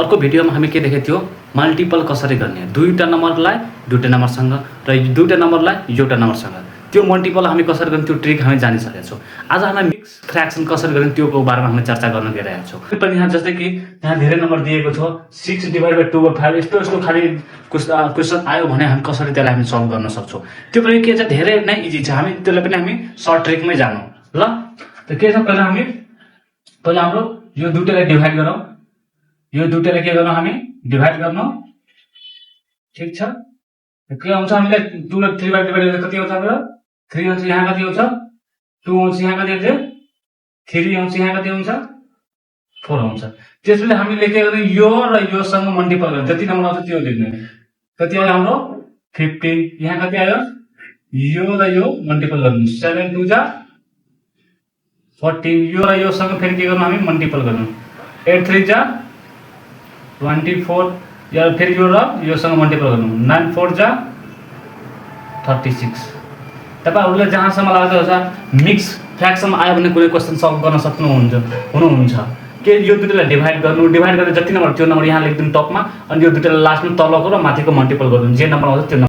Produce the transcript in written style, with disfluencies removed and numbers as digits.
अर्को भिडियोमा हामी के देखेको थियो मल्टिपल कसरी गर्ने दुईवटा नम्बरलाई दुईवटा नम्बरसँग र दुईवटा नम्बरलाई एउटा नम्बरसँग त्यो मल्टिपल हामी कसरी गर्ने त्यो ट्रिक हामी जानिसकेका छौँ। आज हामी मिक्स फ्र्याक्सन कसरी गर्ने त्योको बारेमा हामी चर्चा गर्न गइरहेका छौँ। पनि यहाँ जस्तै कि यहाँ धेरै नम्बर दिएको छ 6/2/5 यस्तो खाली क्वेसन आयो भने हामी कसरी त्यसलाई हामी सल्भ गर्न सक्छौँ। त्यो पनि के छ धेरै नै इजी छ। हामी त्यसलाई पनि हामी सर्ट ट्रिकमै जानौँ ल। त के छ पहिला हाम्रो यो दुईटालाई डिभाइड गरौँ। यो दुईटालाई के गर्नु हामी डिभाइड गर्नु ठीक छ। के आउँछ हामीलाई 2 र 3 बाट डिभाइड गर्दा कति आउँछ हाम्रो 3 आउँछ। यहाँ कति आउँछ 2 आउँछ। यहाँ कति आउँछ 3 आउँछ। यहाँ कति आउँछ 4 आउँछ। त्यसैले हामीले के गर्ने यो र योसँग मल्टिपल गर्ने जति नम्बर आउँछ त्यो लेख्ने। कति आयो हाम्रो 15। यहाँ कति आयो यो र यो मल्टिपल गर्नु 7 2 जा 14। यो र योसँग फेरि के गर्नु हामी मल्टिपल गर्नु 8 3 जा 24। या फेरि यो र योसँग मल्टिपल गर्नु 9 4 जा 36। तपाईहरुले जहाँसम्म लाग्छ मिक्स फ्र्याक्सन आयो भने कुनै क्वेशन सल्भ गर्न हुनुहुन्छ के यो दुईटालाई डिभाइड गरेर जति नम्बर त्यो नम्बर यहाँ लेख्दिनु टपमा अनि यो दुईटालाई लास्टमा तलको र माथिको मल्टिपल गर्नु जे नम्बर आउँछ त्यो